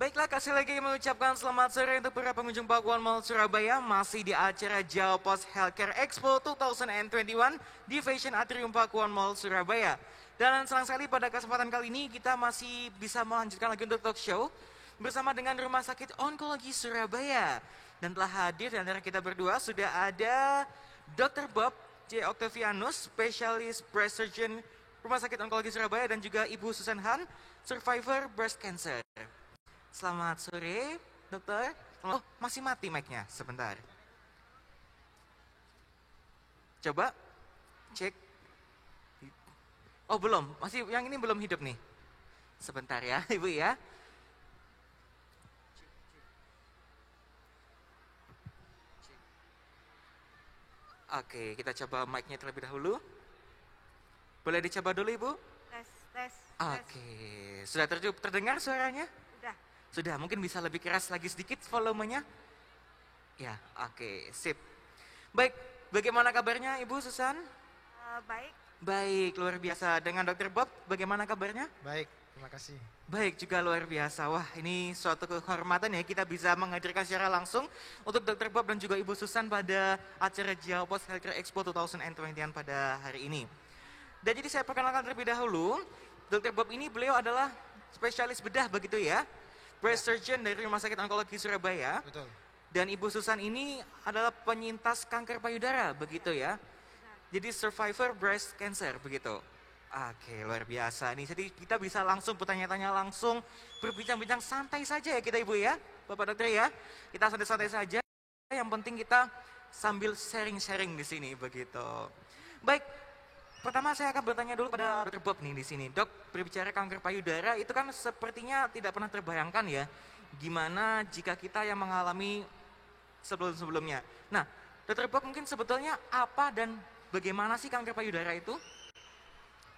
Baiklah, kasih lagi mengucapkan selamat sore untuk para pengunjung Pakuan Mall Surabaya. Masih di acara Jawa Pos Healthcare Expo 2021 di Fashion Atrium Pakuan Mall Surabaya. Dan senang sekali pada kesempatan kali ini kita masih bisa melanjutkan lagi untuk talk show bersama dengan Rumah Sakit Onkologi Surabaya. Dan telah hadir di antara kita berdua sudah ada Dr. Bob J. Octavianus, spesialis breast surgeon Rumah Sakit Onkologi Surabaya, dan juga Ibu Susan Han, survivor breast cancer. Selamat sore, dokter. Oh, masih mati mic-nya, sebentar. Coba, cek. Oh, belum, masih yang ini belum hidup nih. Sebentar ya, Ibu ya. Oke, kita coba mic-nya terlebih dahulu. Boleh dicoba dulu, Ibu? Tes. Oke, sudah terdengar suaranya? Udah. Sudah, mungkin bisa lebih keras lagi sedikit volumenya? Ya, oke, sip. Baik, bagaimana kabarnya Ibu Susan? Baik. Baik, luar biasa. Dengan Dr. Bob, bagaimana kabarnya? Baik, terima kasih. Baik, juga luar biasa. Wah, ini suatu kehormatan ya kita bisa menghadirkan secara langsung untuk Dr. Bob dan juga Ibu Susan pada acara Jawa Pos Healthcare Expo 2021 pada hari ini. Dan jadi saya perkenalkan terlebih dahulu, Dr. Bob ini beliau adalah spesialis bedah begitu ya? Breast surgeon dari Rumah Sakit Onkologi Surabaya. Betul. Dan Ibu Susan ini adalah penyintas kanker payudara begitu ya? Jadi survivor breast cancer begitu. Oke, luar biasa nih. Jadi kita bisa langsung bertanya-tanya langsung, berbincang-bincang santai saja ya kita Ibu ya, Bapak Dokter ya. Kita santai-santai saja. Yang penting kita sambil sharing-sharing di sini begitu. Baik, pertama saya akan bertanya dulu pada Dr. Bob nih di sini. Dok, berbicara kanker payudara itu kan sepertinya tidak pernah terbayangkan ya. Gimana jika kita yang mengalami sebelum-sebelumnya. Nah, Dr. Bob mungkin sebetulnya apa dan bagaimana sih kanker payudara itu?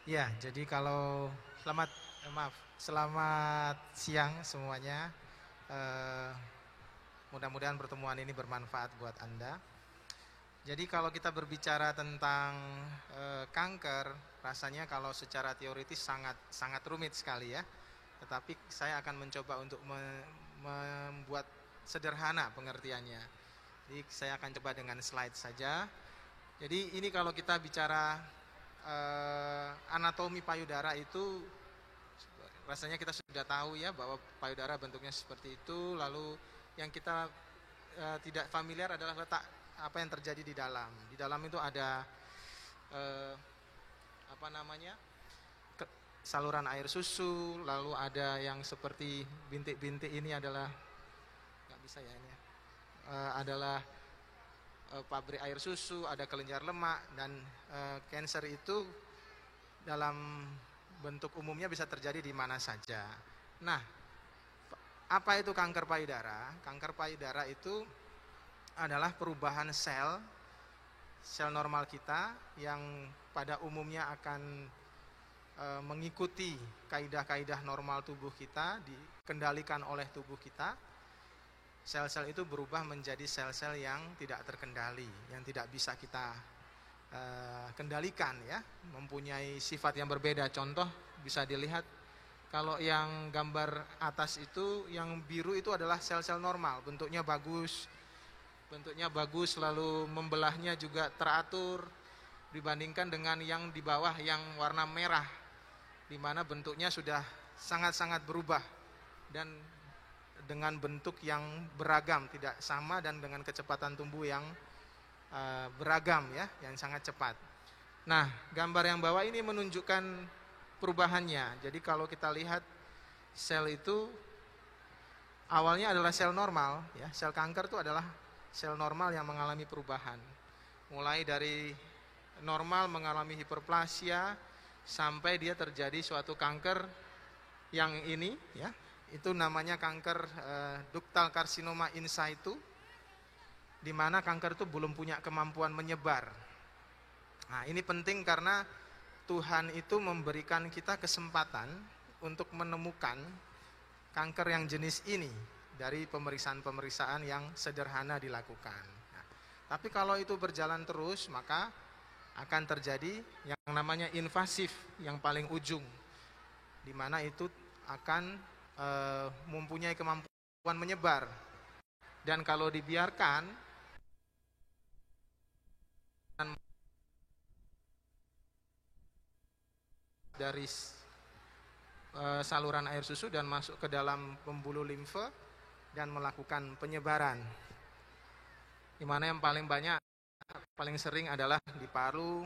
Ya, jadi kalau selamat siang semuanya. Mudah-mudahan pertemuan ini bermanfaat buat Anda. Jadi kalau kita berbicara tentang kanker, rasanya kalau secara teoritis sangat rumit sekali ya. Tetapi saya akan mencoba untuk membuat sederhana pengertiannya. Jadi saya akan coba dengan slide saja. Jadi ini kalau kita bicara anatomi payudara itu rasanya kita sudah tahu ya bahwa payudara bentuknya seperti itu. Lalu yang kita tidak familiar adalah letak apa yang terjadi di dalam. Di dalam itu ada saluran air susu, lalu ada yang seperti bintik-bintik ini adalah nggak bisa ya ini. Adalah pabrik air susu, ada kelenjar lemak, dan kanker itu dalam bentuk umumnya bisa terjadi di mana saja. Nah, apa itu kanker payudara? Kanker payudara itu adalah perubahan sel normal kita yang pada umumnya akan mengikuti kaidah-kaidah normal tubuh kita, dikendalikan oleh tubuh kita. Sel-sel itu berubah menjadi sel-sel yang tidak terkendali, yang tidak bisa kita kendalikan ya, mempunyai sifat yang berbeda. Contoh bisa dilihat kalau yang gambar atas itu, yang biru itu adalah sel-sel normal, bentuknya bagus, lalu membelahnya juga teratur dibandingkan dengan yang di bawah yang warna merah, di mana bentuknya sudah sangat-sangat berubah dan dengan bentuk yang beragam, tidak sama, dan dengan kecepatan tumbuh yang beragam ya, yang sangat cepat. Nah, gambar yang bawah ini menunjukkan perubahannya. Jadi kalau kita lihat sel itu awalnya adalah sel normal ya, sel kanker itu adalah sel normal yang mengalami perubahan. Mulai dari normal mengalami hiperplasia sampai dia terjadi suatu kanker yang ini ya. Itu namanya kanker ductal carcinoma in situ, di mana kanker itu belum punya kemampuan menyebar. Nah, ini penting karena Tuhan itu memberikan kita kesempatan untuk menemukan kanker yang jenis ini dari pemeriksaan-pemeriksaan yang sederhana dilakukan. Nah, tapi kalau itu berjalan terus, maka akan terjadi yang namanya invasif yang paling ujung, di mana itu akan mempunyai kemampuan menyebar, dan kalau dibiarkan dari saluran air susu dan masuk ke dalam pembuluh limfe dan melakukan penyebaran, di mana yang paling banyak, paling sering adalah di paru,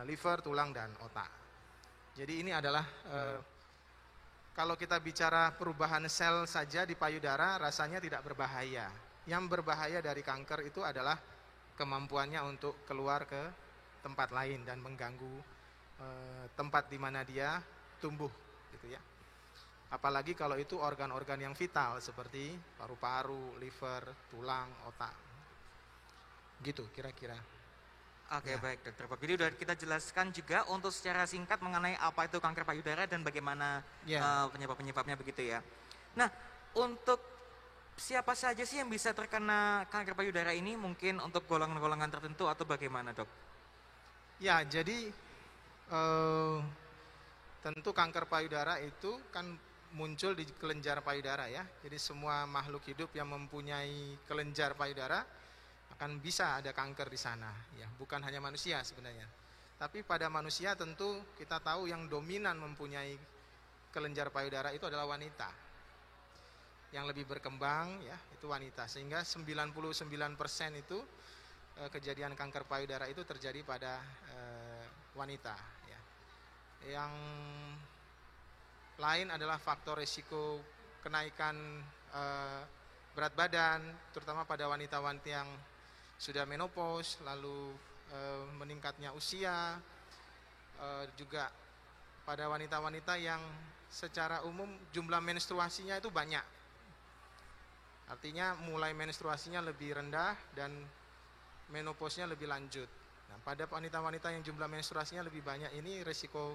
liver, tulang, dan otak. Jadi ini adalah kalau kita bicara perubahan sel saja di payudara rasanya tidak berbahaya. Yang berbahaya dari kanker itu adalah kemampuannya untuk keluar ke tempat lain dan mengganggu tempat di mana dia tumbuh, gitu ya. Apalagi kalau itu organ-organ yang vital seperti paru-paru, liver, tulang, otak. Gitu kira-kira. Oke, Ya. baik dokter Bob. Jadi udah kita jelaskan juga untuk secara singkat mengenai apa itu kanker payudara dan bagaimana Ya. penyebab-penyebabnya begitu ya. Nah, untuk siapa saja sih yang bisa terkena kanker payudara ini? Mungkin untuk golongan-golongan tertentu atau bagaimana, Dok? Ya, jadi tentu kanker payudara itu kan muncul di kelenjar payudara ya. Jadi semua makhluk hidup yang mempunyai kelenjar payudara akan bisa ada kanker di sana ya, bukan hanya manusia sebenarnya. Tapi pada manusia tentu kita tahu yang dominan mempunyai kelenjar payudara itu adalah wanita. Yang lebih berkembang ya, itu wanita. Sehingga 99% itu kejadian kanker payudara itu terjadi pada wanita ya. Yang lain adalah faktor risiko kenaikan berat badan, terutama pada wanita-wanita yang sudah menopause, lalu meningkatnya usia, juga pada wanita-wanita yang secara umum jumlah menstruasinya itu banyak. Artinya mulai menstruasinya lebih rendah dan menopausnya lebih lanjut. Nah, pada wanita-wanita yang jumlah menstruasinya lebih banyak ini risiko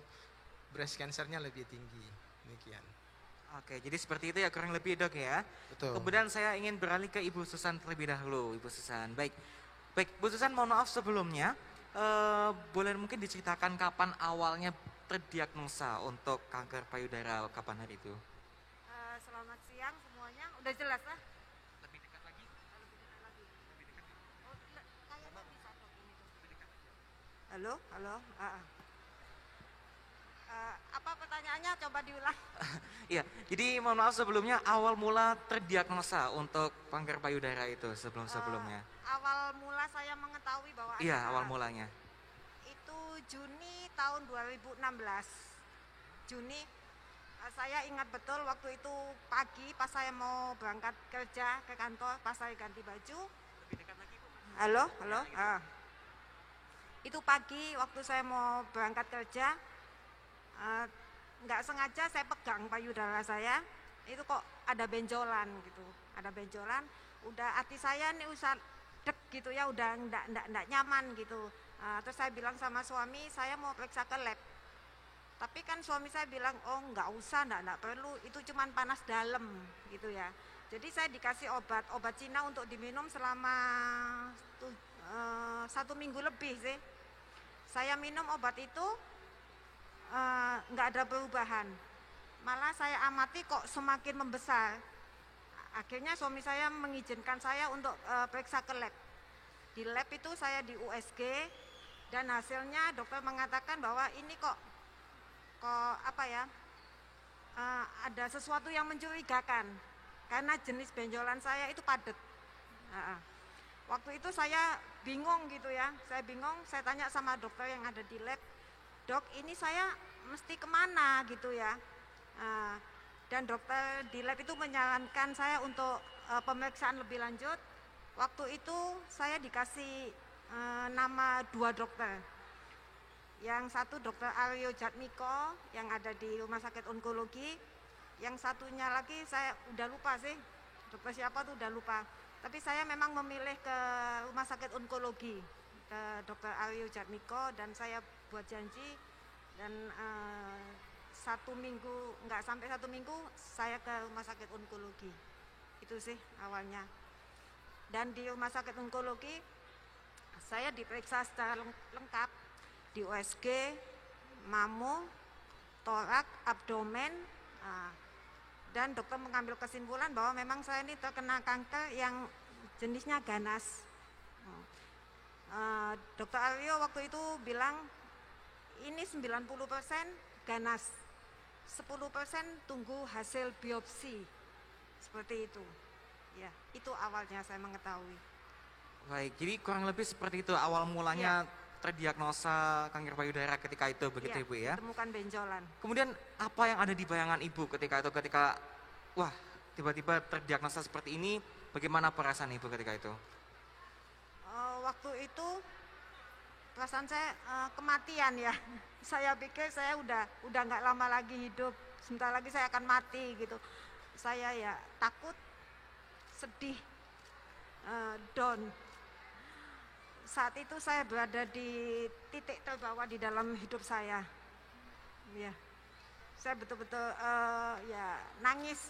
breast cancer-nya lebih tinggi. Demikian. Oke, jadi seperti itu ya kurang lebih, Dok ya. Betul. Kemudian saya ingin beralih ke Ibu Susan terlebih dahulu, Ibu Susan. Baik, Bu Susan, mohon maaf sebelumnya, boleh mungkin diceritakan kapan awalnya terdiagnosa untuk kanker payudara, kapan hari itu? Selamat siang semuanya. Udah jelas lah? Lebih dekat lagi. Lebih dekat lagi. Oh, kayaknya bisa dok ini dok. Halo, halo. Apa pertanyaannya? Coba diulang. Iya, jadi mohon maaf sebelumnya awal mula terdiagnosa untuk kanker payudara itu sebelum-sebelumnya. Awal mula saya mengetahui bahwa Iya, ada awal mulanya. itu Juni tahun 2016. Juni, saya ingat betul waktu itu pagi pas saya mau berangkat kerja ke kantor, pas saya ganti baju. Lebih dekat lagi, Bu. Halo, halo. Itu pagi waktu saya mau berangkat kerja, nggak sengaja saya pegang payudara saya, itu kok ada benjolan gitu, ada benjolan. Udah hati saya nih usah dek gitu ya, udah nggak nyaman gitu. Terus saya bilang sama suami, saya mau periksa ke lab. Tapi kan suami saya bilang, oh nggak usah, nggak perlu, itu cuman panas dalam gitu ya. Jadi saya dikasih obat Cina untuk diminum selama 1 minggu lebih sih. Saya minum obat itu nggak ada perubahan. Malah saya amati kok semakin membesar. Akhirnya suami saya mengizinkan saya untuk periksa ke lab. Di lab itu saya di USG dan hasilnya dokter mengatakan bahwa ini kok apa ya, ada sesuatu yang mencurigakan karena jenis benjolan saya itu padat. Waktu itu saya bingung gitu ya, saya tanya sama dokter yang ada di lab, dok ini saya mesti kemana gitu ya. Dan dokter di lab itu menyarankan saya untuk pemeriksaan lebih lanjut. Waktu itu saya dikasih nama 2 dokter. Yang satu dokter Aryo Jatmiko yang ada di Rumah Sakit Onkologi. Yang satunya lagi saya udah lupa sih, dokter siapa tuh udah lupa. Tapi saya memang memilih ke Rumah Sakit Onkologi, ke dokter Aryo Jatmiko, dan saya buat janji. Dan 1 minggu, nggak sampai 1 minggu saya ke Rumah Sakit Onkologi. Itu sih awalnya. Dan di Rumah Sakit Onkologi saya diperiksa secara lengkap di USG, mamo, torak, abdomen, dan dokter mengambil kesimpulan bahwa memang saya ini terkena kanker yang jenisnya ganas. Dokter Aryo waktu itu bilang ini 90% ganas, 10% tunggu hasil biopsi, seperti itu. Ya, itu awalnya saya mengetahui. Baik, jadi kurang lebih seperti itu awal mulanya terdiagnosa kanker payudara ketika itu, begitu Ibu ya? Ditemukan benjolan. Kemudian apa yang ada di bayangan Ibu ketika itu, ketika wah tiba-tiba terdiagnosa seperti ini, bagaimana perasaan Ibu ketika itu? Waktu itu perasaan saya kematian ya. Saya pikir saya udah nggak lama lagi hidup, sebentar lagi saya akan mati gitu. Saya ya takut, sedih, down. Saat itu saya berada di titik terbawah di dalam hidup saya. Ya, saya betul-betul ya nangis.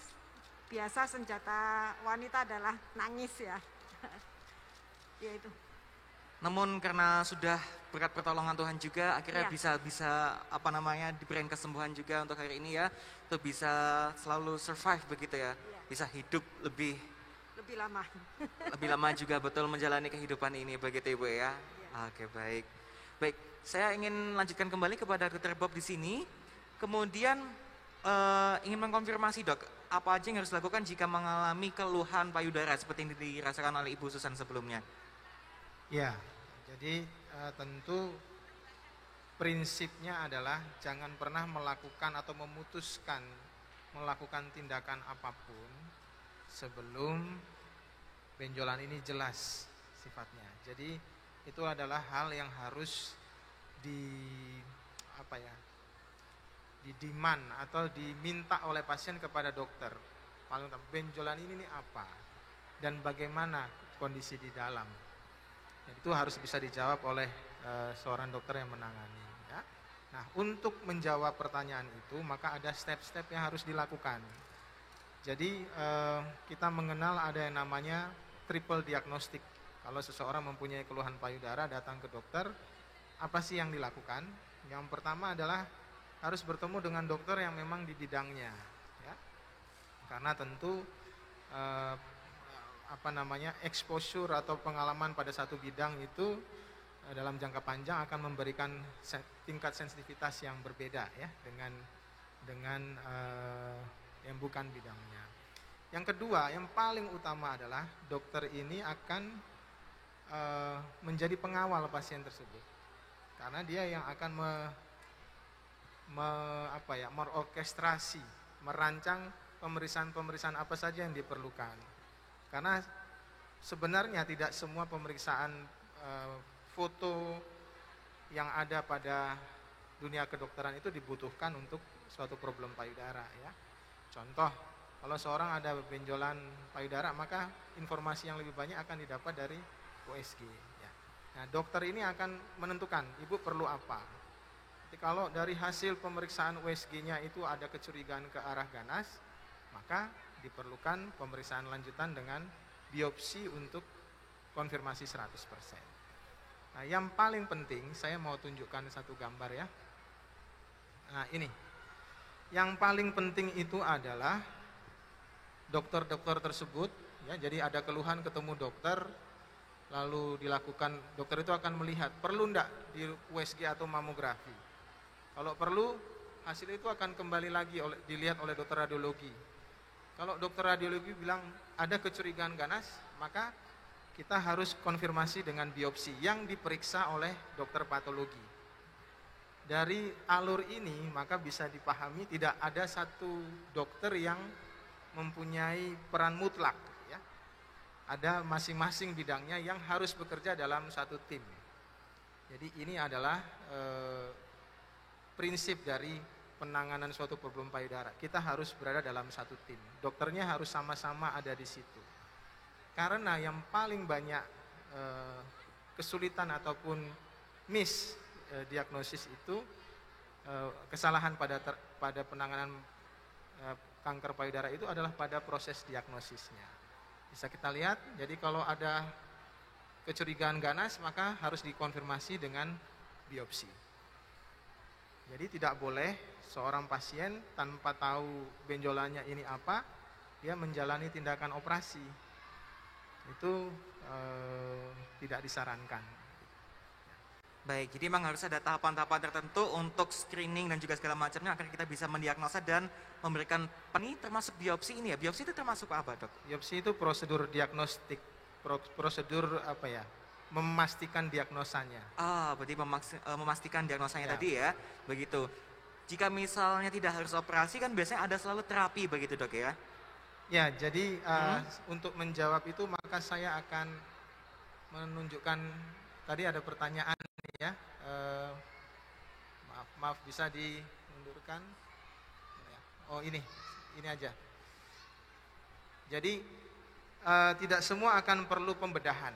Biasa senjata wanita adalah nangis ya. Ya itu. Namun karena sudah berkat pertolongan Tuhan juga, akhirnya Iya. bisa diberikan kesembuhan juga untuk hari ini ya, untuk bisa selalu survive begitu ya, bisa hidup lebih lama. lebih lama juga betul menjalani kehidupan ini begitu Ibu ya. Oke, baik. Baik, saya ingin lanjutkan kembali kepada Dr. Bob di sini. Kemudian ingin mengkonfirmasi Dok, apa aja yang harus dilakukan jika mengalami keluhan payudara seperti yang dirasakan oleh Ibu Susan sebelumnya? Ya, jadi tentu prinsipnya adalah jangan pernah melakukan atau memutuskan melakukan tindakan apapun sebelum benjolan ini jelas sifatnya. Jadi itu adalah hal yang harus didemand atau diminta oleh pasien kepada dokter. Paling utama, benjolan ini apa dan bagaimana kondisi di dalam. Itu harus bisa dijawab oleh seorang dokter yang menangani. Ya. Nah, untuk menjawab pertanyaan itu, maka ada step-step yang harus dilakukan. Jadi kita mengenal ada yang namanya triple diagnostik. Kalau seseorang mempunyai keluhan payudara, datang ke dokter, apa sih yang dilakukan? Yang pertama adalah harus bertemu dengan dokter yang memang di bidangnya. Ya. Karena tentu exposure atau pengalaman pada satu bidang itu dalam jangka panjang akan memberikan tingkat sensitivitas yang berbeda ya dengan yang bukan bidangnya. Yang kedua, yang paling utama adalah dokter ini akan menjadi pengawal pasien tersebut, karena dia yang akan merorkestrasi, merancang pemeriksaan apa saja yang diperlukan. Karena sebenarnya tidak semua pemeriksaan foto yang ada pada dunia kedokteran itu dibutuhkan untuk suatu problem payudara ya. Contoh, kalau seorang ada benjolan payudara, maka informasi yang lebih banyak akan didapat dari USG ya. Nah, dokter ini akan menentukan ibu perlu apa. Jadi kalau dari hasil pemeriksaan USG-nya itu ada kecurigaan ke arah ganas, maka diperlukan pemeriksaan lanjutan dengan biopsi untuk konfirmasi 100%. Nah, yang paling penting saya mau tunjukkan satu gambar ya. Nah, ini. Yang paling penting itu adalah dokter-dokter tersebut ya, jadi ada keluhan ketemu dokter, lalu dilakukan, dokter itu akan melihat perlu enggak di USG atau mamografi. Kalau perlu, hasil itu akan kembali lagi dilihat oleh dokter radiologi. Kalau dokter radiologi bilang ada kecurigaan ganas, maka kita harus konfirmasi dengan biopsi yang diperiksa oleh dokter patologi. Dari alur ini maka bisa dipahami tidak ada satu dokter yang mempunyai peran mutlak ya. Ada masing-masing bidangnya yang harus bekerja dalam satu tim. Jadi ini adalah prinsip dari penanganan suatu problem payudara. Kita harus berada dalam satu tim. Dokternya harus sama-sama ada di situ. Karena yang paling banyak kesulitan ataupun diagnosis itu kesalahan pada penanganan kanker payudara itu adalah pada proses diagnosisnya. Bisa kita lihat, jadi kalau ada kecurigaan ganas maka harus dikonfirmasi dengan biopsi. Jadi tidak boleh seorang pasien tanpa tahu benjolannya ini apa, dia menjalani tindakan operasi. Itu tidak disarankan. Baik, jadi memang harus ada tahapan-tahapan tertentu untuk screening dan juga segala macamnya agar kita bisa mendiagnosa dan memberikan ini termasuk biopsi ini ya. Biopsi itu termasuk apa, Dok? Biopsi itu prosedur diagnostik, prosedur apa ya? Memastikan diagnosanya. Berarti memastikan diagnosanya Ya. tadi ya. Begitu. Jika misalnya tidak harus operasi kan biasanya ada selalu terapi begitu, Dok ya. Ya, jadi untuk menjawab itu maka saya akan menunjukkan tadi ada pertanyaan ya. Maaf bisa dimundurkan. Oh ini aja. Jadi tidak semua akan perlu pembedahan.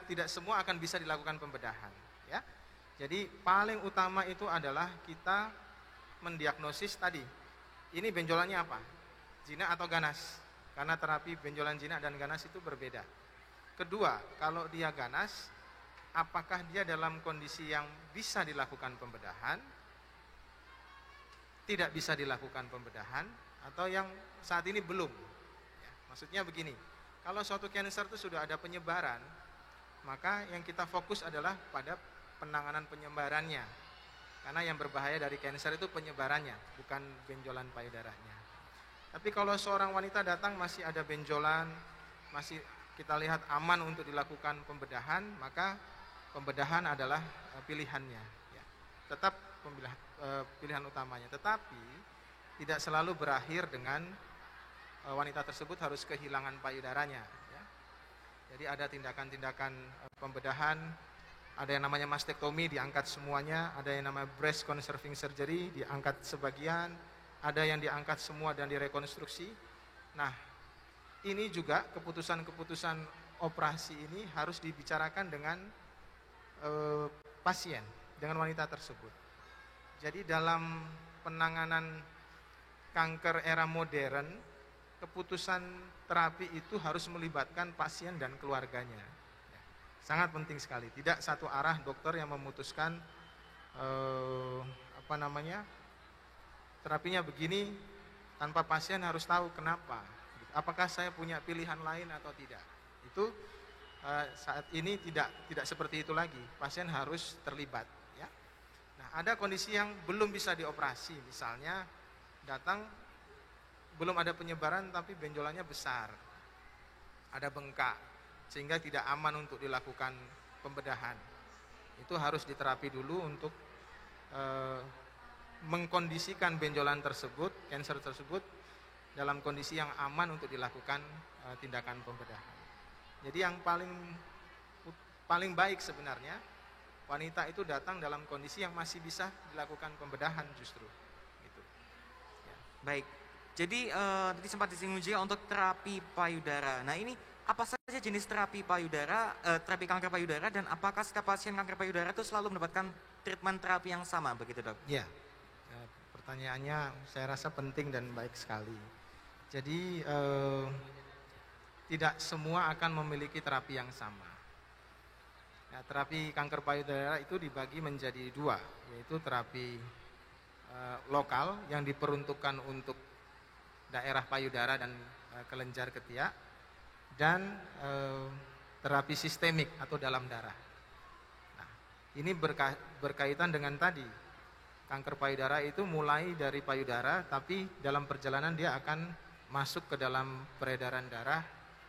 Tidak semua akan bisa dilakukan pembedahan. Ya. Jadi paling utama itu adalah kita mendiagnosis tadi. Ini benjolannya apa? Jinak atau ganas? Karena terapi benjolan jinak dan ganas itu berbeda. Kedua, kalau dia ganas, apakah dia dalam kondisi yang bisa dilakukan pembedahan, tidak bisa dilakukan pembedahan, atau yang saat ini belum. Ya, maksudnya begini, kalau suatu cancer itu sudah ada penyebaran, maka yang kita fokus adalah pada penanganan penyebarannya. Karena yang berbahaya dari cancer itu penyebarannya, bukan benjolan payudaranya. Tapi kalau seorang wanita datang masih ada benjolan, masih kita lihat aman untuk dilakukan pembedahan, maka pembedahan adalah pilihannya. Ya. Tetap pilihan utamanya. Tetapi tidak selalu berakhir dengan wanita tersebut harus kehilangan payudaranya. Ya. Jadi ada tindakan-tindakan pembedahan, ada yang namanya mastektomi diangkat semuanya, ada yang namanya breast conserving surgery diangkat sebagian, ada yang diangkat semua dan direkonstruksi. Nah, ini juga keputusan-keputusan operasi ini harus dibicarakan dengan pasien, dengan wanita tersebut. Jadi dalam penanganan kanker era modern, keputusan terapi itu harus melibatkan pasien dan keluarganya. Sangat penting sekali. Tidak satu arah dokter yang memutuskan terapinya begini tanpa pasien harus tahu kenapa. Apakah saya punya pilihan lain atau tidak? Itu saat ini tidak seperti itu lagi. Pasien harus terlibat. Ya. Nah, ada kondisi yang belum bisa dioperasi. Misalnya datang belum ada penyebaran tapi benjolannya besar, ada bengkak sehingga tidak aman untuk dilakukan pembedahan. Itu harus diterapi dulu untuk mengkondisikan benjolan tersebut, kanker tersebut dalam kondisi yang aman untuk dilakukan tindakan pembedahan. Jadi yang paling baik sebenarnya wanita itu datang dalam kondisi yang masih bisa dilakukan pembedahan justru. Gitu. Ya. Baik. Jadi tadi sempat disinggung juga untuk terapi payudara. Nah ini apa saja jenis terapi payudara, terapi kanker payudara, dan apakah setiap pasien kanker payudara itu selalu mendapatkan treatment terapi yang sama, begitu dok? Ya, pertanyaannya saya rasa penting dan baik sekali. Jadi tidak semua akan memiliki terapi yang sama. Nah, terapi kanker payudara itu dibagi menjadi dua, yaitu terapi lokal yang diperuntukkan untuk daerah payudara dan kelenjar ketiak, dan terapi sistemik atau dalam darah. Nah, ini berkaitan dengan tadi, kanker payudara itu mulai dari payudara, tapi dalam perjalanan dia akan masuk ke dalam peredaran darah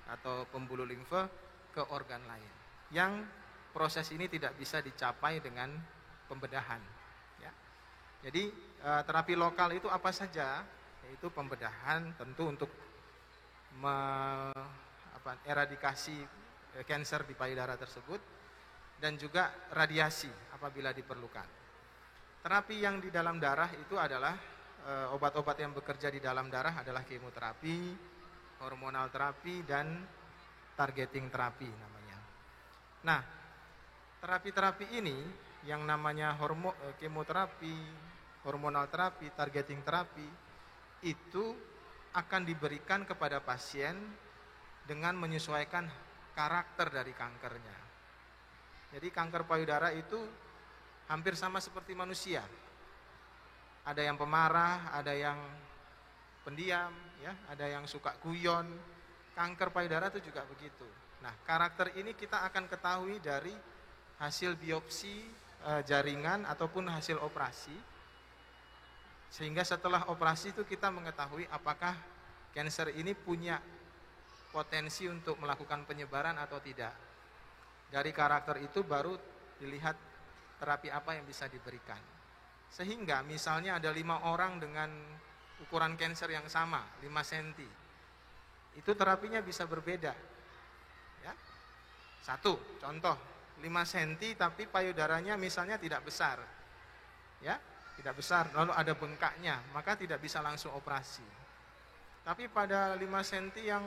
atau pembuluh limfe ke organ lain. Yang proses ini tidak bisa dicapai dengan pembedahan. Ya. Jadi terapi lokal itu apa saja? Yaitu pembedahan tentu untuk eradikasi kanker di payudara tersebut, dan juga radiasi apabila diperlukan. Terapi yang di dalam darah itu adalah obat-obat yang bekerja di dalam darah adalah kemoterapi, hormonal terapi, dan targeting terapi namanya. Nah, terapi-terapi ini yang namanya kemoterapi, hormonal terapi, targeting terapi itu akan diberikan kepada pasien dengan menyesuaikan karakter dari kankernya. Jadi kanker payudara itu hampir sama seperti manusia. Ada yang pemarah, ada yang pendiam, ya, ada yang suka guyon. Kanker payudara itu juga begitu. Nah, karakter ini kita akan ketahui dari hasil biopsi jaringan ataupun hasil operasi. Sehingga setelah operasi itu kita mengetahui apakah kanker ini punya potensi untuk melakukan penyebaran atau tidak. Dari karakter itu baru dilihat terapi apa yang bisa diberikan. Sehingga misalnya ada 5 orang dengan ukuran kanker yang sama, 5 cm. Itu terapinya bisa berbeda. Ya. Satu, contoh, 5 cm tapi payudaranya misalnya tidak besar. Ya, tidak besar, lalu ada bengkaknya, maka tidak bisa langsung operasi. Tapi pada 5 cm yang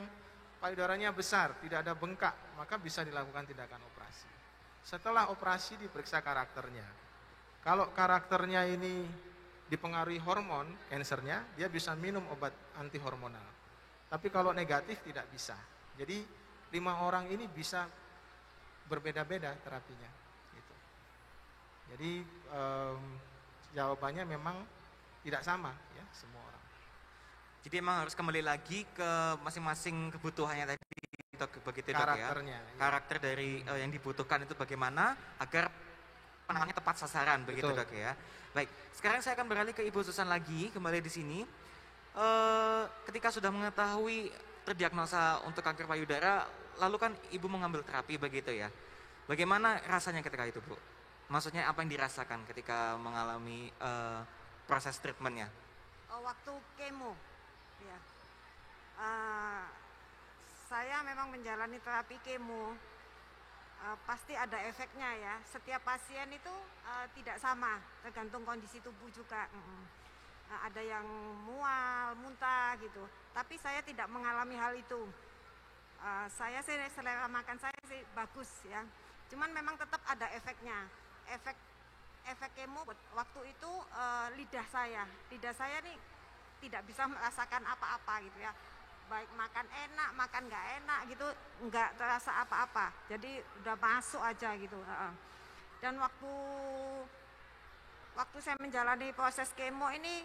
payudaranya besar, tidak ada bengkak, maka bisa dilakukan tindakan operasi. Setelah operasi diperiksa karakternya. Kalau karakternya ini dipengaruhi hormon, kansernya, dia bisa minum obat antihormonal. Tapi kalau negatif tidak bisa. Jadi 5 orang ini bisa berbeda-beda terapinya. Gitu. Jadi jawabannya memang tidak sama ya semua orang. Jadi emang harus kembali lagi ke masing-masing kebutuhannya tadi, dok, begitu dok ya. Karakternya. Ya. Karakter dari yang dibutuhkan itu bagaimana agar penanganannya tepat sasaran, begitu Betul. dok ya. Baik, sekarang saya akan beralih ke Ibu Susan lagi, kembali di sini. Ketika sudah mengetahui terdiagnosa untuk kanker payudara, lalu kan Ibu mengambil terapi begitu ya. Bagaimana rasanya ketika itu, Bu? Maksudnya apa yang dirasakan ketika mengalami proses treatmentnya? Waktu kemo, ya. Saya memang menjalani terapi kemo. Pasti ada efeknya ya. Setiap pasien itu tidak sama, tergantung kondisi tubuh juga. Ada yang mual, muntah gitu. Tapi saya tidak mengalami hal itu. Saya sih selera makan saya sih bagus ya. Cuman memang tetap ada efeknya. Efek kemo waktu itu lidah saya nih tidak bisa merasakan apa-apa gitu ya. Baik makan enak, makan nggak enak gitu, nggak terasa apa-apa. Jadi udah masuk aja gitu. Dan waktu saya menjalani proses kemo ini,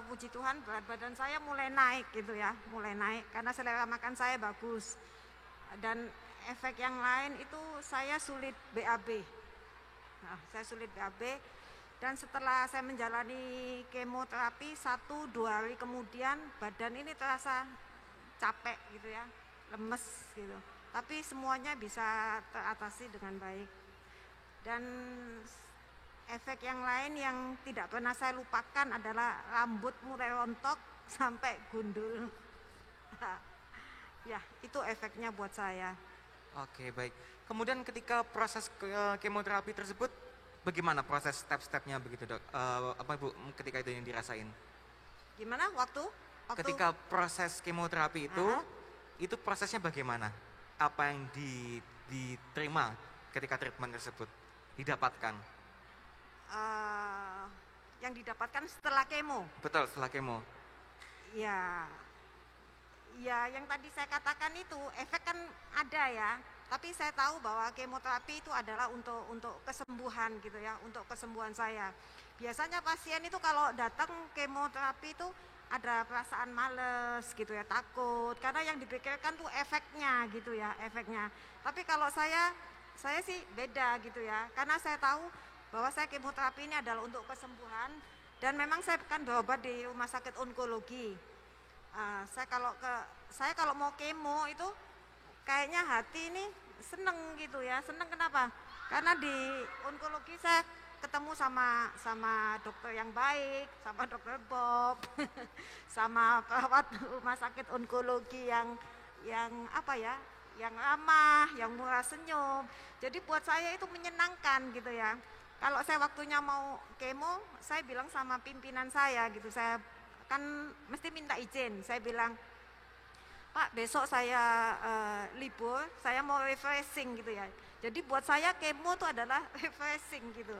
puji Tuhan berat badan saya mulai naik gitu ya, mulai naik karena selera makan saya bagus. Dan efek yang lain itu saya sulit BAB. Saya sulit BAB. Dan setelah saya menjalani kemoterapi 1-2 hari kemudian badan ini terasa capek gitu ya, lemes gitu. Tapi semuanya bisa teratasi dengan baik. Dan efek yang lain yang tidak pernah saya lupakan adalah rambut mulai rontok sampai gundul. Ya, itu efeknya buat saya. Oke, baik. Kemudian ketika proses kemoterapi tersebut, bagaimana proses step-stepnya begitu dok? Apa Bu ketika itu yang dirasain? Gimana waktu? Ketika proses kemoterapi itu prosesnya bagaimana? Apa yang diterima ketika treatment tersebut didapatkan? Yang didapatkan setelah kemo. Betul, setelah kemo. Ya, yang tadi saya katakan itu efek kan ada ya. Tapi saya tahu bahwa kemoterapi itu adalah untuk kesembuhan gitu ya, untuk kesembuhan saya. Biasanya pasien itu kalau datang kemoterapi itu ada perasaan males gitu ya, takut. Karena yang dipikirkan tuh efeknya gitu ya, efeknya. Tapi kalau saya sih beda gitu ya. Karena saya tahu bahwa saya kemoterapi ini adalah untuk kesembuhan. Dan memang saya kan berobat di rumah sakit onkologi. Saya kalau mau kemo itu kayaknya hati ini seneng gitu ya. Seneng kenapa? Karena di onkologi saya ketemu sama dokter yang baik, sama dokter Bob, sama perawat rumah sakit onkologi yang apa ya, yang ramah, yang murah senyum. Jadi buat saya itu menyenangkan gitu ya. Kalau saya waktunya mau kemo, saya bilang sama pimpinan saya gitu, saya kan mesti minta izin. Saya bilang, Pak, besok saya libur, saya mau refreshing gitu ya. Jadi buat saya kemo itu adalah refreshing gitu.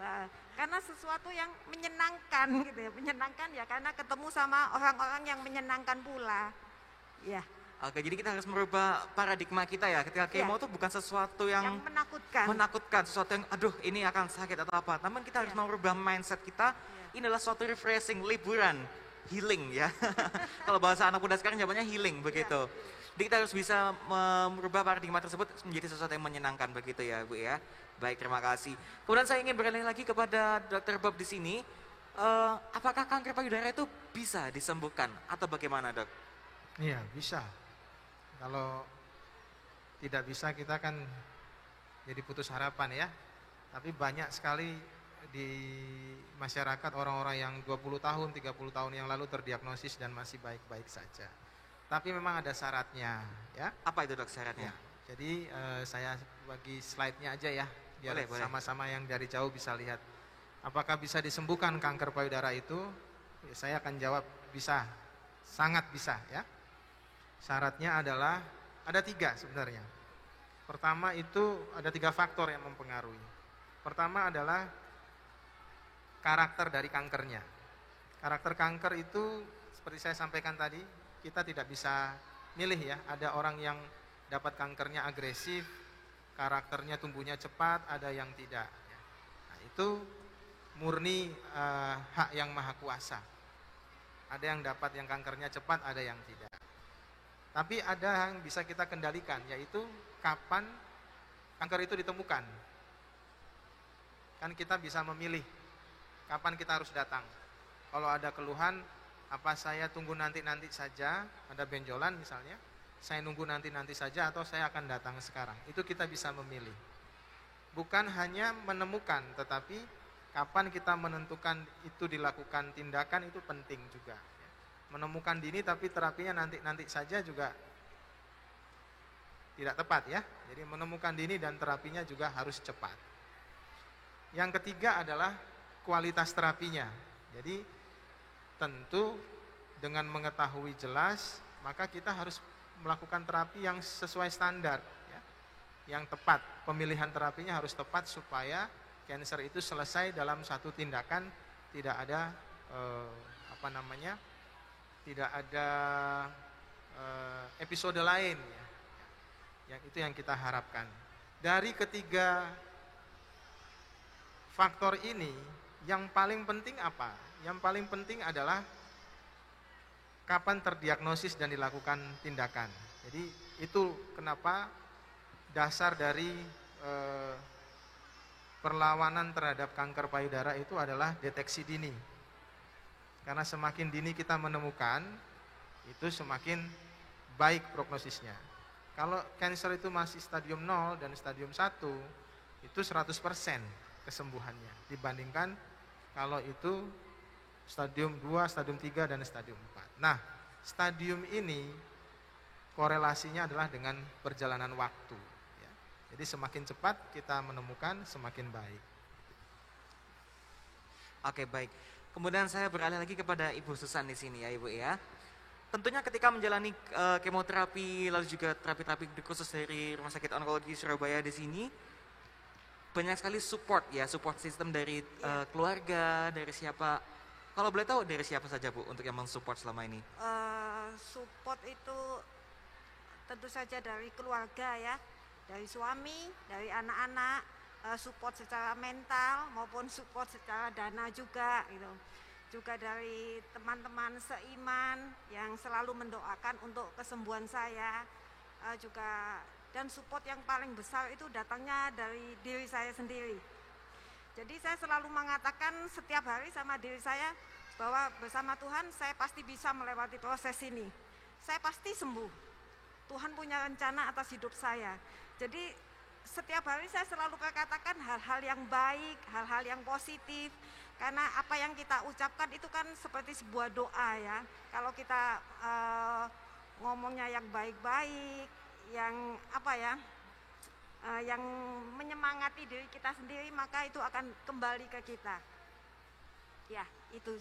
Karena sesuatu yang menyenangkan gitu ya. Menyenangkan ya karena ketemu sama orang-orang yang menyenangkan pula. Ya. Oke, jadi kita harus merubah paradigma kita ya. Ketika kemo itu bukan sesuatu Yang yang menakutkan. menakutkan, sesuatu yang aduh ini akan sakit atau apa. Namun kita harus Iya. merubah mindset kita. Iya. Ini adalah suatu refreshing, liburan, healing ya. Kalau bahasa anak muda sekarang jawabannya healing begitu. Jadi kita harus bisa merubah paradigma tersebut menjadi sesuatu yang menyenangkan begitu ya Bu ya. Baik, terima kasih. Kemudian saya ingin beralih lagi kepada Dr. Bob di sini. Apakah kanker payudara itu bisa disembuhkan atau bagaimana Dok? Iya, bisa. Kalau tidak bisa kita kan jadi putus harapan ya. Tapi banyak sekali di masyarakat orang-orang yang 20 tahun, 30 tahun yang lalu terdiagnosis dan masih baik-baik saja. Tapi memang ada syaratnya ya. Apa itu Dok syaratnya? Jadi saya bagi slide-nya aja ya, biar Boleh. sama-sama yang dari jauh bisa lihat. Apakah bisa disembuhkan kanker payudara itu? Ya, saya akan jawab bisa, sangat bisa ya. Syaratnya adalah ada 3 sebenarnya. Pertama itu ada 3 faktor yang mempengaruhi. Pertama adalah karakter dari kankernya. Karakter kanker itu seperti saya sampaikan tadi, kita tidak bisa milih ya. Ada orang yang dapat kankernya agresif, karakternya tumbuhnya cepat, ada yang tidak. Nah, itu murni hak yang maha kuasa. Ada yang dapat yang kankernya cepat, ada yang tidak. Tapi ada yang bisa kita kendalikan, yaitu kapan kanker itu ditemukan. Kan kita bisa memilih kapan kita harus datang. Kalau ada keluhan, apa saya tunggu nanti-nanti saja, ada benjolan misalnya, saya nunggu nanti-nanti saja atau saya akan datang sekarang. Itu kita bisa memilih. Bukan hanya menemukan, tetapi kapan kita menentukan itu dilakukan tindakan itu penting juga. Menemukan dini tapi terapinya nanti saja juga tidak tepat ya. Jadi menemukan dini dan terapinya juga harus cepat. Yang ketiga adalah kualitas terapinya. Jadi tentu dengan mengetahui jelas maka kita harus melakukan terapi yang sesuai standar ya. Yang tepat, pemilihan terapinya harus tepat supaya kanker itu selesai dalam satu tindakan, tidak ada tidak ada episode lain ya. Yang itu yang kita harapkan. Dari ketiga faktor ini, yang paling penting apa? Yang paling penting adalah kapan terdiagnosis dan dilakukan tindakan. Jadi itu kenapa dasar dari perlawanan terhadap kanker payudara itu adalah deteksi dini. Karena semakin dini kita menemukan, itu semakin baik prognosisnya. Kalau kanker itu masih stadium 0 dan stadium 1, itu 100% kesembuhannya. Dibandingkan kalau itu stadium 2, stadium 3, dan stadium 4. Nah, stadium ini korelasinya adalah dengan perjalanan waktu. Ya. Jadi semakin cepat kita menemukan, semakin baik. Oke, baik. Kemudian saya beralih lagi kepada Ibu Susan di sini ya Ibu ya. Tentunya ketika menjalani kemoterapi lalu juga terapi-terapi khusus dari Rumah Sakit Onkologi Surabaya di sini banyak sekali support sistem dari keluarga, dari siapa. Kalau boleh tahu dari siapa saja Bu untuk yang mensupport selama ini? Support itu tentu saja dari keluarga ya, dari suami, dari anak-anak, support secara mental maupun support secara dana juga gitu. Juga dari teman-teman seiman yang selalu mendoakan untuk kesembuhan saya, juga dan support yang paling besar itu datangnya dari diri saya sendiri. Jadi saya selalu mengatakan setiap hari sama diri saya bahwa bersama Tuhan saya pasti bisa melewati proses ini. Saya pasti sembuh. Tuhan punya rencana atas hidup saya. Jadi setiap hari saya selalu katakan hal-hal yang baik, hal-hal yang positif. Karena apa yang kita ucapkan itu kan seperti sebuah doa ya. Kalau kita ngomongnya yang baik-baik, yang yang menyemangati diri kita sendiri, maka itu akan kembali ke kita. Ya, itu.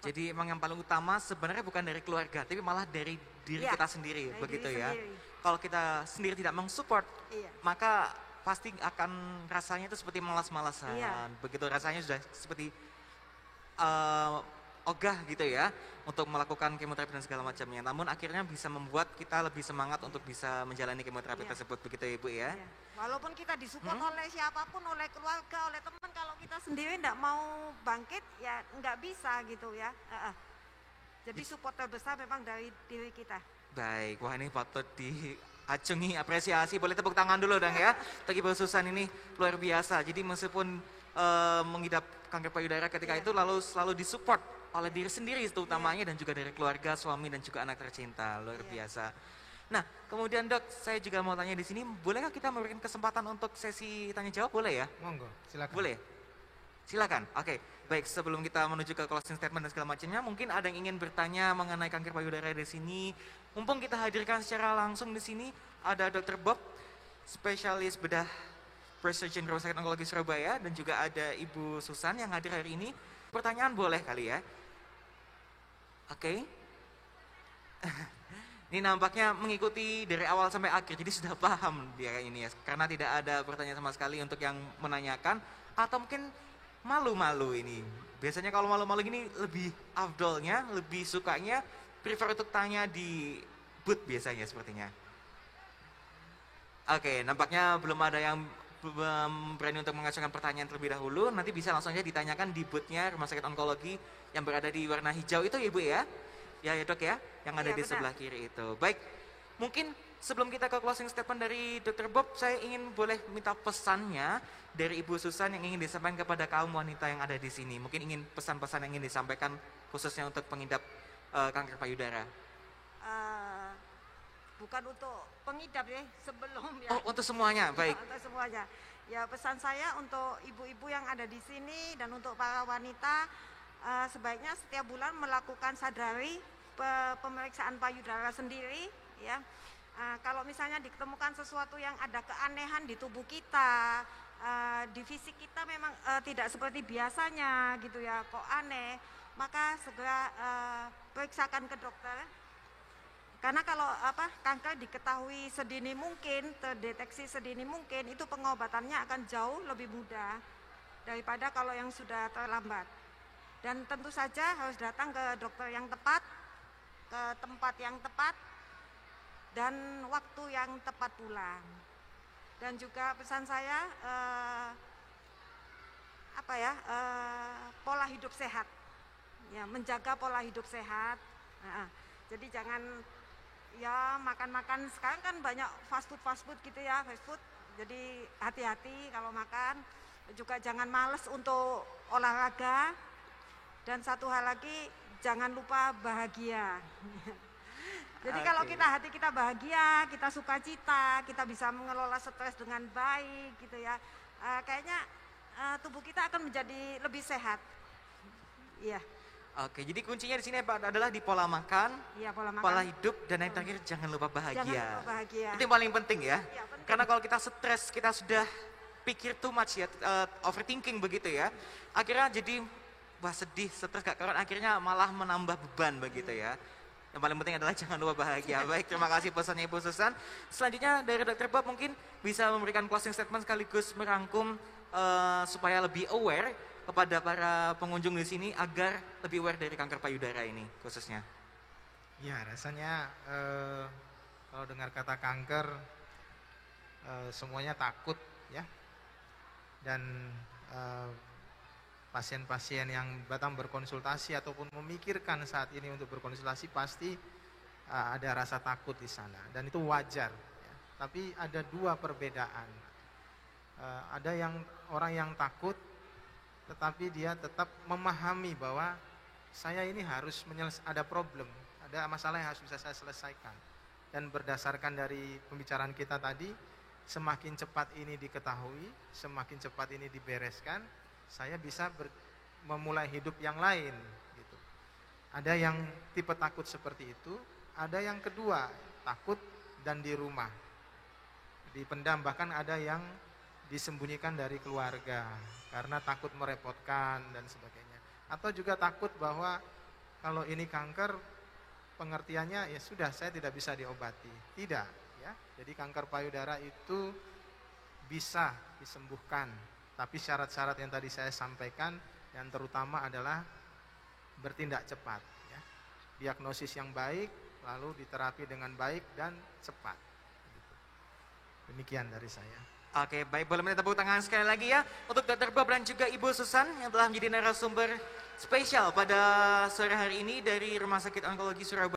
Jadi emang yang paling utama sebenarnya bukan dari keluarga, tapi malah dari diri kita sendiri, dari begitu diri ya. sendiri. Kalau kita sendiri tidak mensupport, Iya. maka pasti akan rasanya itu seperti malas-malasan. Iya. Begitu rasanya sudah seperti ogah gitu ya untuk melakukan kemoterapi dan segala macamnya. Namun akhirnya bisa membuat kita lebih semangat untuk bisa menjalani kemoterapi Iya. tersebut begitu ya Ibu ya. Iya. Walaupun kita disupport oleh siapapun, oleh keluarga, oleh teman, kalau kita sendiri tidak mau bangkit, ya nggak bisa gitu ya. Jadi support terbesar memang dari diri kita. Baik, wah ini patut diacungi apresiasi. Boleh tepuk tangan dulu dong ya. Untuk Ibu Susan ini luar biasa. Jadi meskipun mengidap kanker payudara ketika Iya. itu lalu selalu disupport oleh diri sendiri terutamanya dan juga dari keluarga, suami dan juga anak tercinta. Luar Iya. biasa. Nah, kemudian Dok, saya juga mau tanya di sini, bolehkah kita memberikan kesempatan untuk sesi tanya jawab? Boleh ya? Monggo, silakan. Boleh? Silakan. Oke, baik sebelum kita menuju ke closing statement dan segala macamnya, mungkin ada yang ingin bertanya mengenai kanker payudara di sini. Mumpung kita hadirkan secara langsung di sini, ada Dr. Bob, spesialis bedah breast surgeon Rumah Sakit Onkologi Surabaya, dan juga ada Ibu Susan yang hadir hari ini. Pertanyaan boleh kali ya? Oke. Ini nampaknya mengikuti dari awal sampai akhir, jadi sudah paham dia ini ya. Karena tidak ada pertanyaan sama sekali untuk yang menanyakan, atau mungkin malu-malu ini. Biasanya kalau malu-malu gini lebih afdolnya, lebih sukanya prefer untuk tanya di booth biasanya sepertinya. Oke, nampaknya belum ada yang berani untuk mengajukan pertanyaan terlebih dahulu. Nanti bisa langsung aja ditanyakan di boothnya Rumah Sakit Onkologi yang berada di warna hijau itu ya Ibu ya? Ya Dok ya, yang ada Iya, di benar. sebelah kiri itu. Baik, mungkin sebelum kita ke closing statement dari Dr. Bob, saya ingin boleh minta pesannya dari Ibu Susan yang ingin disampaikan kepada kaum wanita yang ada di sini. Mungkin ingin pesan-pesan yang ingin disampaikan khususnya untuk pengidap kanker payudara. Bukan untuk pengidap ya, sebelum ya. Oh, untuk semuanya, baik. Untuk semuanya. Ya, pesan saya untuk ibu-ibu yang ada di sini dan untuk para wanita, sebaiknya setiap bulan melakukan sadari pemeriksaan payudara sendiri ya. Kalau misalnya ditemukan sesuatu yang ada keanehan di tubuh kita, di fisik kita memang tidak seperti biasanya gitu ya, kok aneh, maka segera periksakan ke dokter. Karena kalau kanker diketahui sedini mungkin, terdeteksi sedini mungkin, itu pengobatannya akan jauh lebih mudah daripada kalau yang sudah terlambat. Dan tentu saja harus datang ke dokter yang tepat, ke tempat yang tepat, dan waktu yang tepat pulang. Dan juga pesan saya pola hidup sehat, ya, menjaga pola hidup sehat. Jadi jangan ya makan-makan, sekarang kan banyak fast food gitu ya, fast food. Jadi hati-hati kalau makan, juga jangan males untuk olahraga. Dan satu hal lagi, jangan lupa bahagia. Jadi kalau hati kita bahagia, kita sukacita, kita bisa mengelola stres dengan baik gitu ya. Kayaknya tubuh kita akan menjadi lebih sehat. Iya. Oke, jadi kuncinya di sini adalah di pola makan, Iya, pola makan. pola hidup, dan yang terakhir jangan lupa bahagia. Jangan lupa bahagia. Itu yang paling penting ya. Iya, penting. Karena kalau kita stres, kita sudah pikir too much ya, overthinking begitu ya. Akhirnya jadi sedih, stres gak karuan, akhirnya malah menambah beban begitu ya. Yang paling penting adalah jangan lupa bahagia. Baik, terima kasih pesannya Ibu Susan. Selanjutnya dari Dr. Bob mungkin bisa memberikan closing statement sekaligus merangkum supaya lebih aware kepada para pengunjung di sini agar lebih aware dari kanker payudara ini khususnya. Ya, rasanya kalau dengar kata kanker semuanya takut ya. Dan pasien-pasien yang datang berkonsultasi ataupun memikirkan saat ini untuk berkonsultasi pasti ada rasa takut di sana dan itu wajar ya. Tapi ada dua perbedaan. Ada yang orang yang takut tetapi dia tetap memahami bahwa saya ini harus ada problem, ada masalah yang harus bisa saya selesaikan. Dan berdasarkan dari pembicaraan kita tadi, semakin cepat ini diketahui, semakin cepat ini dibereskan, saya bisa memulai hidup yang lain gitu. Ada yang tipe takut seperti itu, ada yang kedua, takut dan di rumah dipendam, bahkan ada yang disembunyikan dari keluarga karena takut merepotkan dan sebagainya. Atau juga takut bahwa kalau ini kanker pengertiannya ya sudah saya tidak bisa diobati. Tidak ya. Jadi kanker payudara itu bisa disembuhkan, tapi syarat-syarat yang tadi saya sampaikan yang terutama adalah bertindak cepat. Ya. Diagnosis yang baik, lalu diterapi dengan baik dan cepat. Demikian dari saya. Oke, baik, boleh minta tepuk tangan sekali lagi ya untuk Dr. Bob dan juga Ibu Susan yang telah menjadi narasumber spesial pada sore hari ini dari Rumah Sakit Onkologi Surabaya.